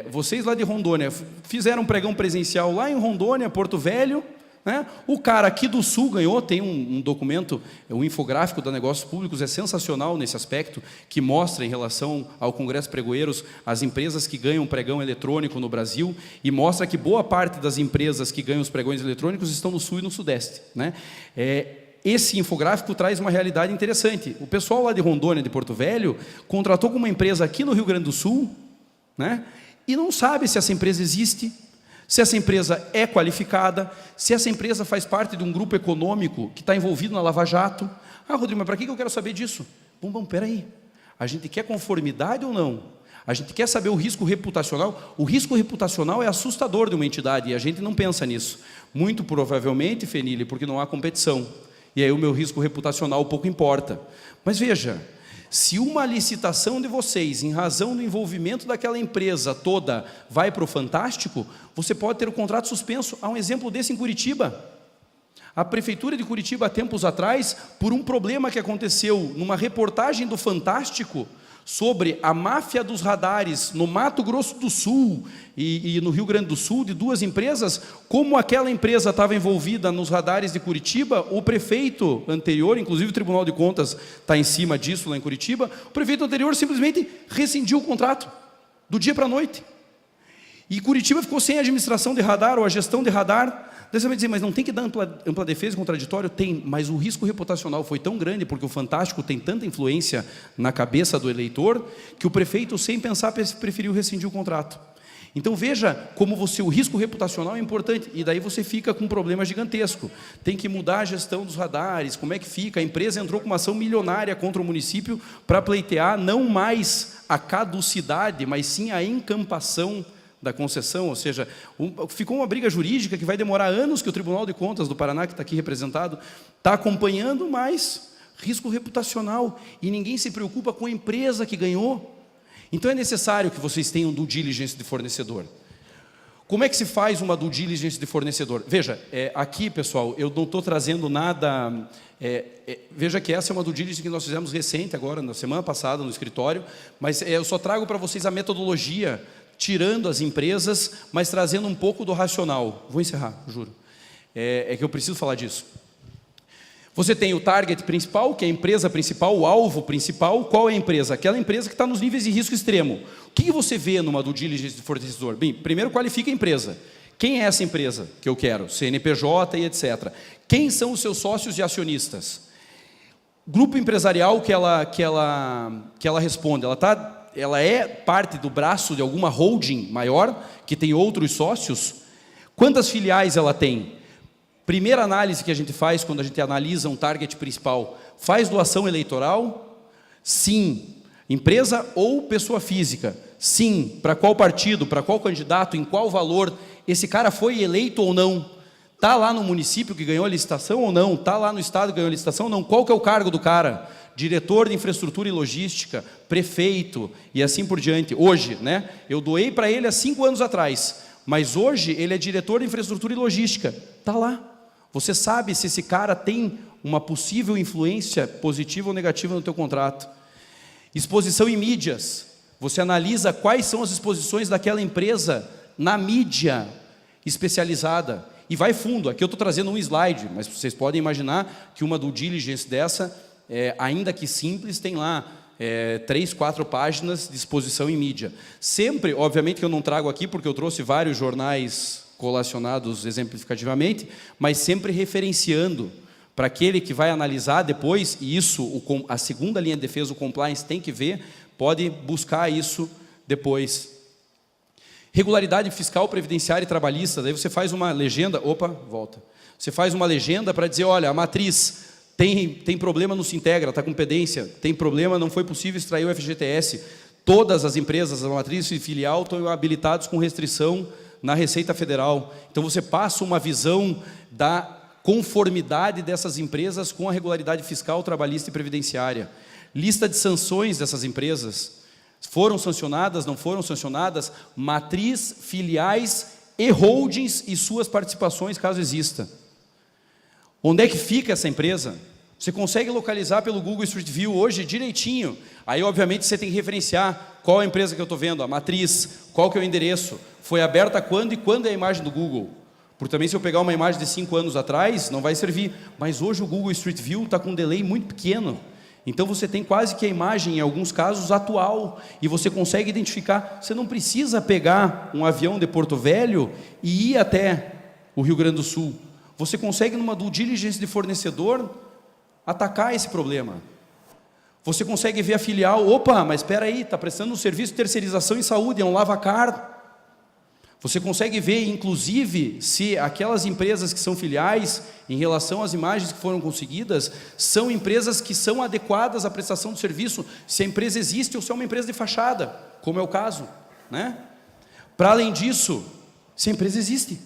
Vocês lá de Rondônia fizeram um pregão presencial lá em Rondônia, Porto Velho, né? O cara aqui do Sul ganhou, tem um documento, um infográfico da Negócios Públicos, é sensacional nesse aspecto, que mostra em relação ao Congresso Pregoeiros, as empresas que ganham pregão eletrônico no Brasil, e mostra que boa parte das empresas que ganham os pregões eletrônicos estão no Sul e no Sudeste, né? Esse infográfico traz uma realidade interessante. O pessoal lá de Rondônia, de Porto Velho, contratou com uma empresa aqui no Rio Grande do Sul, né? E não sabe se essa empresa existe, se essa empresa é qualificada, se essa empresa faz parte de um grupo econômico que está envolvido na Lava Jato. Ah, Rodrigo, mas para que eu quero saber disso? Bom, peraí, a gente quer conformidade ou não? A gente quer saber o risco reputacional. O risco reputacional é assustador de uma entidade, e a gente não pensa nisso. Muito provavelmente, Fenile, porque não há competição, e aí o meu risco reputacional pouco importa. Mas veja, se uma licitação de vocês, em razão do envolvimento daquela empresa toda, vai para o Fantástico, você pode ter o contrato suspenso. Há um exemplo desse em Curitiba. A Prefeitura de Curitiba, há tempos atrás, por um problema que aconteceu numa reportagem do Fantástico, sobre a máfia dos radares no Mato Grosso do Sul e no Rio Grande do Sul, de duas empresas, como aquela empresa estava envolvida nos radares de Curitiba, o prefeito anterior, inclusive o Tribunal de Contas está em cima disso lá em Curitiba, o prefeito anterior simplesmente rescindiu o contrato, do dia para a noite. E Curitiba ficou sem a administração de radar ou a gestão de radar. Daí você vai dizer, mas não tem que dar ampla defesa e contraditório? Tem, mas o risco reputacional foi tão grande, porque o Fantástico tem tanta influência na cabeça do eleitor, que o prefeito, sem pensar, preferiu rescindir o contrato. Então veja como o risco reputacional é importante, e daí você fica com um problema gigantesco. Tem que mudar a gestão dos radares, como é que fica? A empresa entrou com uma ação milionária contra o município para pleitear não mais a caducidade, mas sim a encampação da concessão, ou seja, ficou uma briga jurídica que vai demorar anos, que o Tribunal de Contas do Paraná, que está aqui representado, está acompanhando, mas risco reputacional, e ninguém se preocupa com a empresa que ganhou. Então é necessário que vocês tenham due diligence de fornecedor. Como é que se faz uma due diligence de fornecedor? Veja, aqui, pessoal, eu não estou trazendo nada... veja que essa é uma due diligence que nós fizemos recente, agora, na semana passada, no escritório, mas eu só trago para vocês a metodologia, tirando as empresas, mas trazendo um pouco do racional. Vou encerrar, juro. É que eu preciso falar disso. Você tem o target principal, que é a empresa principal, o alvo principal. Qual é a empresa? Aquela empresa que está nos níveis de risco extremo. O que você vê numa due diligence de fornecedor? Bem, primeiro qualifica a empresa. Quem é essa empresa que eu quero? CNPJ e etc. Quem são os seus sócios e acionistas? Grupo empresarial que ela responde. Ela é parte do braço de alguma holding maior, que tem outros sócios? Quantas filiais ela tem? Primeira análise que a gente faz quando a gente analisa um target principal, faz doação eleitoral? Sim. Empresa ou pessoa física? Sim. Para qual partido, para qual candidato, em qual valor? Esse cara foi eleito ou não? Está lá no município que ganhou a licitação ou não? Está lá no estado que ganhou a licitação ou não? Qual que é o cargo do cara? Diretor de infraestrutura e logística, prefeito e assim por diante. Hoje, né? Eu doei para ele há 5 anos atrás, mas hoje ele é diretor de infraestrutura e logística. Está lá. Você sabe se esse cara tem uma possível influência positiva ou negativa no teu contrato. Exposição em mídias. Você analisa quais são as exposições daquela empresa na mídia especializada. E vai fundo. Aqui eu estou trazendo um slide, mas vocês podem imaginar que uma due diligence dessa, ainda que simples, tem lá 3, 4 páginas de exposição em mídia. Sempre, obviamente que eu não trago aqui, porque eu trouxe vários jornais colacionados exemplificativamente, mas sempre referenciando para aquele que vai analisar depois, e isso a segunda linha de defesa, o compliance, tem que ver, pode buscar isso depois. Regularidade fiscal, previdenciária e trabalhista, daí você faz uma legenda, você faz uma legenda para dizer, olha, a matriz tem problema no Sintegra, está com pendência, tem problema, não foi possível extrair o FGTS, todas as empresas, a matriz e filial estão habilitados com restrição na Receita Federal. Então você passa uma visão da conformidade dessas empresas com a regularidade fiscal, trabalhista e previdenciária. Lista de sanções dessas empresas. Foram sancionadas, não foram sancionadas? Matriz, filiais e holdings e suas participações, caso exista. Onde é que fica essa empresa? Você consegue localizar pelo Google Street View hoje direitinho. Aí, obviamente, você tem que referenciar qual é a empresa que eu estou vendo, a matriz, qual que é o endereço, foi aberta quando e quando é a imagem do Google. Porque também se eu pegar uma imagem de 5 anos atrás, não vai servir. Mas hoje o Google Street View está com um delay muito pequeno. Então você tem quase que a imagem, em alguns casos, atual. E você consegue identificar. Você não precisa pegar um avião de Porto Velho e ir até o Rio Grande do Sul. Você consegue, numa due diligence de fornecedor, atacar esse problema. Você consegue ver a filial, opa, mas espera aí, está prestando um serviço de terceirização em saúde, é um lavacar. Você consegue ver, inclusive, se aquelas empresas que são filiais, em relação às imagens que foram conseguidas, são empresas que são adequadas à prestação do serviço, se a empresa existe ou se é uma empresa de fachada, como é o caso, né? Para além disso, se a empresa existe.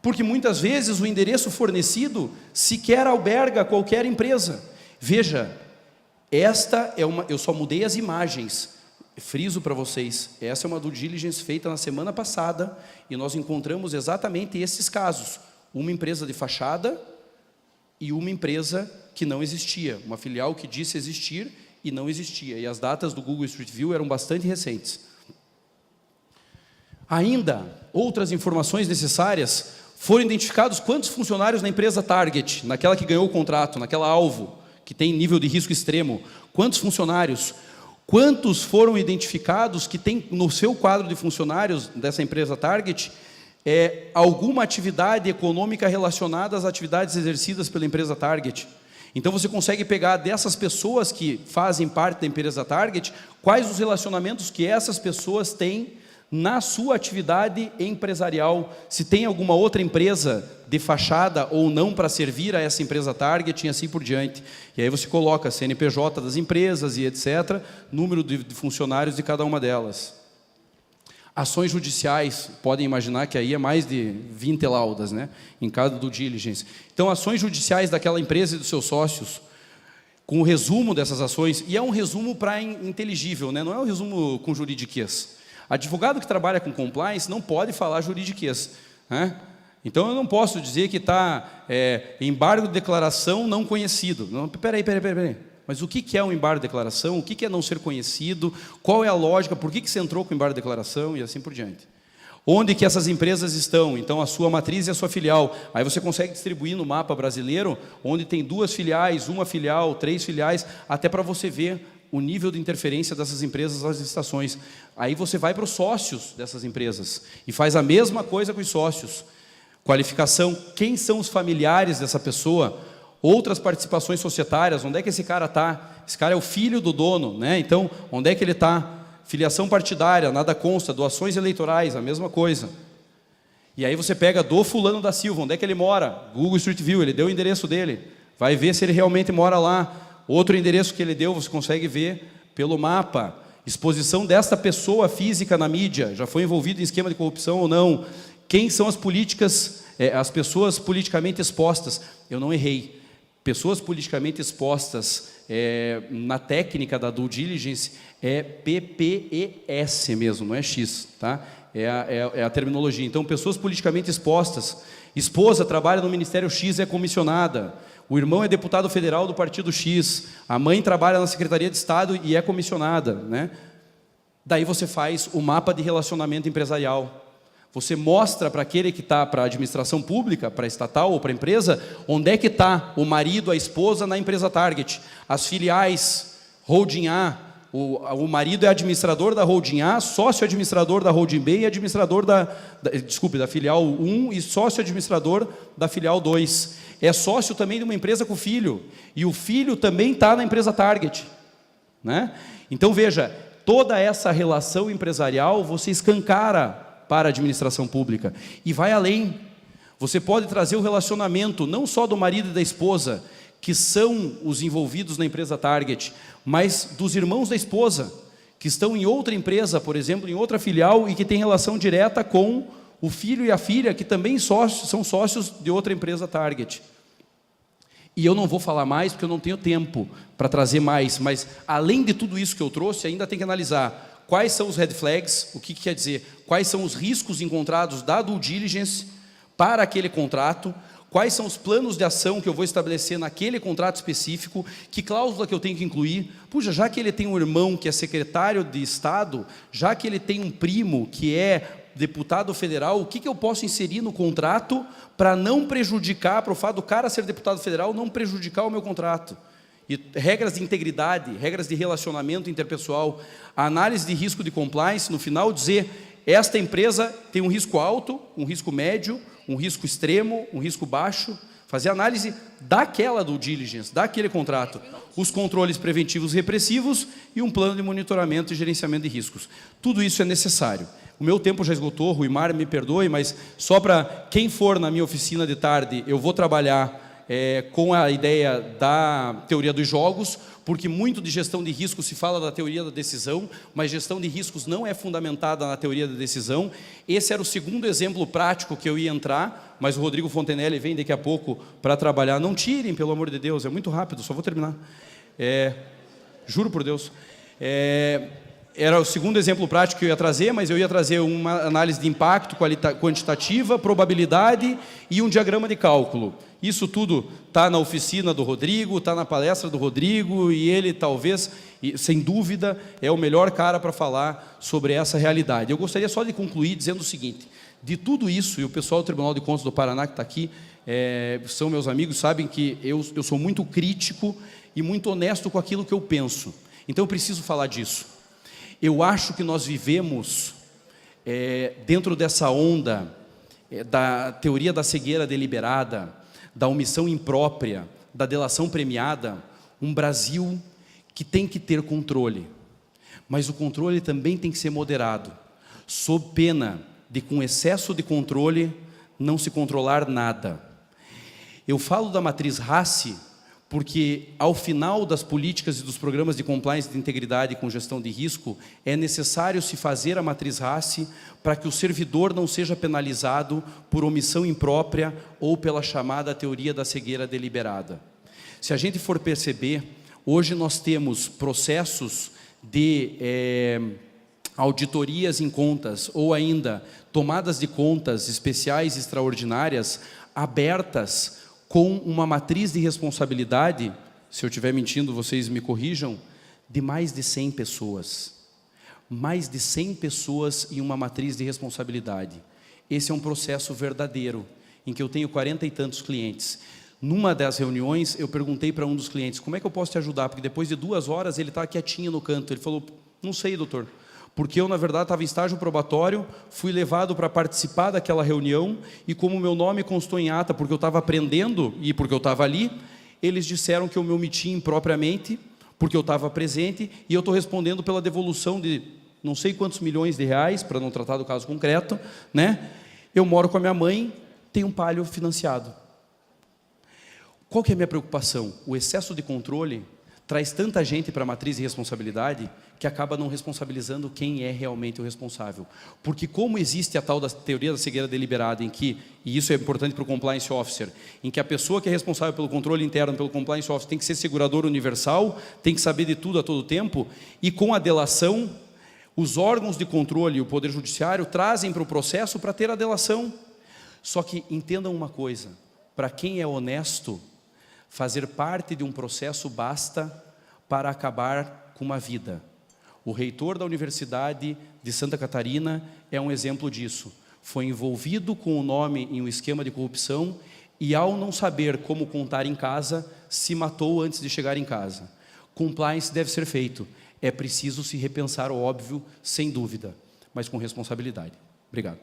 Porque muitas vezes o endereço fornecido sequer alberga qualquer empresa. Veja, eu só mudei as imagens, friso para vocês, essa é uma due diligence feita na semana passada, e nós encontramos exatamente esses casos, uma empresa de fachada e uma empresa que não existia, uma filial que disse existir e não existia, e as datas do Google Street View eram bastante recentes. Ainda, outras informações necessárias, foram identificados quantos funcionários na empresa target, naquela que ganhou o contrato, naquela alvo, que tem nível de risco extremo, quantos funcionários, quantos foram identificados que tem no seu quadro de funcionários dessa empresa target, alguma atividade econômica relacionada às atividades exercidas pela empresa target. Então você consegue pegar dessas pessoas que fazem parte da empresa target, quais os relacionamentos que essas pessoas têm na sua atividade empresarial, se tem alguma outra empresa de fachada ou não para servir a essa empresa target e assim por diante. E aí você coloca CNPJ das empresas e etc., número de funcionários de cada uma delas. Ações judiciais, podem imaginar que aí é mais de 20 laudas, né, em cada due diligence. Então, ações judiciais daquela empresa e dos seus sócios. com o resumo dessas ações, e é um resumo para inteligível, né? Não é um resumo com juridiquês. Advogado que trabalha com compliance não pode falar juridiquês, né? Então eu não posso dizer que está embargo de declaração não conhecido. Não, peraí. Mas o que é um embargo de declaração? O que é não ser conhecido? Qual é a lógica? Por que você entrou com embargo de declaração? E assim por diante. Onde que essas empresas estão? Então, a sua matriz e a sua filial. Aí você consegue distribuir no mapa brasileiro, onde tem 2 filiais, 1 filial, 3 filiais, até para você ver o nível de interferência dessas empresas nas licitações. Aí você vai para os sócios dessas empresas e faz a mesma coisa com os sócios. Qualificação, quem são os familiares dessa pessoa? Outras participações societárias, onde é que esse cara está? Esse cara é o filho do dono, né? Então, onde é que ele está? Filiação partidária, nada consta. Doações eleitorais, a mesma coisa. E aí você pega do fulano da Silva, onde é que ele mora? Google Street View, ele deu o endereço dele. Vai ver se ele realmente mora lá. Outro endereço que ele deu, você consegue ver pelo mapa. Exposição desta pessoa física na mídia, já foi envolvido em esquema de corrupção ou não? Quem são as políticas, as pessoas politicamente expostas? Eu não errei. Pessoas politicamente expostas na técnica da due diligence é PPES mesmo, não é X, tá? É a terminologia. Então, pessoas politicamente expostas. Esposa trabalha no Ministério X, é comissionada. O irmão é deputado federal do Partido X. A mãe trabalha na Secretaria de Estado e é comissionada, né? Daí você faz o mapa de relacionamento empresarial. Você mostra para aquele que está para a administração pública, para a estatal ou para a empresa, onde é que está o marido, a esposa na empresa target. As filiais, holding A, o marido é administrador da holding A, sócio administrador da holding B e administrador da filial 1 e sócio administrador da filial 2. É sócio também de uma empresa com o filho, e o filho também está na empresa target, né? Então veja, toda essa relação empresarial você escancara para a administração pública. E vai além. Você pode trazer o relacionamento, não só do marido e da esposa, que são os envolvidos na empresa target, mas dos irmãos da esposa, que estão em outra empresa, por exemplo, em outra filial, e que tem relação direta com o filho e a filha, que também são sócios de outra empresa target. E eu não vou falar mais, porque eu não tenho tempo para trazer mais, mas além de tudo isso que eu trouxe, ainda tem que analisar quais são os red flags, o que quer dizer, quais são os riscos encontrados da due diligence para aquele contrato, quais são os planos de ação que eu vou estabelecer naquele contrato específico, que cláusula que eu tenho que incluir. Puxa, já que ele tem um irmão que é secretário de Estado, já que ele tem um primo que é deputado federal, o que eu posso inserir no contrato para não prejudicar, para o fato do cara ser deputado federal, não prejudicar o meu contrato? E regras de integridade, regras de relacionamento interpessoal, a análise de risco de compliance, no final dizer, esta empresa tem um risco alto, um risco médio, um risco extremo, um risco baixo, fazer análise daquela due diligence, daquele contrato, os controles preventivos e repressivos e um plano de monitoramento e gerenciamento de riscos. Tudo isso é necessário. O meu tempo já esgotou, Ruimar, me perdoe, mas só para quem for na minha oficina de tarde, eu vou trabalhar com a ideia da teoria dos jogos, porque muito de gestão de riscos se fala da teoria da decisão, mas gestão de riscos não é fundamentada na teoria da decisão. Esse era o segundo exemplo prático que eu ia entrar, mas o Rodrigo Fontenelle vem daqui a pouco para trabalhar. Não tirem, pelo amor de Deus, é muito rápido, só vou terminar. Juro por Deus. Era o segundo exemplo prático que eu ia trazer, mas eu ia trazer uma análise de impacto quantitativa, probabilidade e um diagrama de cálculo. Isso tudo está na oficina do Rodrigo, está na palestra do Rodrigo, e ele talvez, sem dúvida, é o melhor cara para falar sobre essa realidade. Eu gostaria só de concluir dizendo o seguinte, de tudo isso, e o pessoal do Tribunal de Contas do Paraná que está aqui, são meus amigos, sabem que eu sou muito crítico e muito honesto com aquilo que eu penso. Então eu preciso falar disso. Eu acho que nós vivemos dentro dessa onda da teoria da cegueira deliberada, da omissão imprópria, da delação premiada, um Brasil que tem que ter controle. Mas o controle também tem que ser moderado, sob pena de, com excesso de controle, não se controlar nada. Eu falo da matriz RACE porque, ao final das políticas e dos programas de compliance de integridade com gestão de risco, é necessário se fazer a matriz RACE para que o servidor não seja penalizado por omissão imprópria ou pela chamada teoria da cegueira deliberada. Se a gente for perceber, Hoje nós temos processos de auditorias em contas, ou ainda tomadas de contas especiais extraordinárias, abertas com uma matriz de responsabilidade, se eu estiver mentindo, vocês me corrijam, de mais de 100 pessoas. Mais de 100 pessoas em uma matriz de responsabilidade. Esse é um processo verdadeiro, em que eu tenho 40 e tantos clientes. Numa das reuniões, eu perguntei para um dos clientes, como é que eu posso te ajudar? Porque depois de 2 horas, ele está quietinho no canto. Ele falou, não sei, doutor. Porque eu, na verdade, estava em estágio probatório, fui levado para participar daquela reunião, e como o meu nome constou em ata, porque eu estava aprendendo e porque eu estava ali, eles disseram que eu me omiti impropriamente, porque eu estava presente, e eu estou respondendo pela devolução de não sei quantos milhões de reais, para não tratar do caso concreto, né? Eu moro com a minha mãe, tenho um Palio financiado. Qual que é a minha preocupação? O excesso de controle traz tanta gente para a matriz de responsabilidade que acaba não responsabilizando quem é realmente o responsável. Porque como existe a tal da teoria da cegueira deliberada, em que, e isso é importante para o compliance officer, em que a pessoa que é responsável pelo controle interno, pelo compliance officer, tem que ser segurador universal, tem que saber de tudo a todo tempo, e com a delação, os órgãos de controle e o Poder Judiciário trazem para o processo para ter a delação. Só que entendam uma coisa, para quem é honesto, fazer parte de um processo basta para acabar com uma vida. O reitor da Universidade de Santa Catarina é um exemplo disso. Foi envolvido com o nome em um esquema de corrupção e, ao não saber como contar em casa, se matou antes de chegar em casa. Compliance deve ser feito. É preciso se repensar o óbvio, sem dúvida, mas com responsabilidade. Obrigado.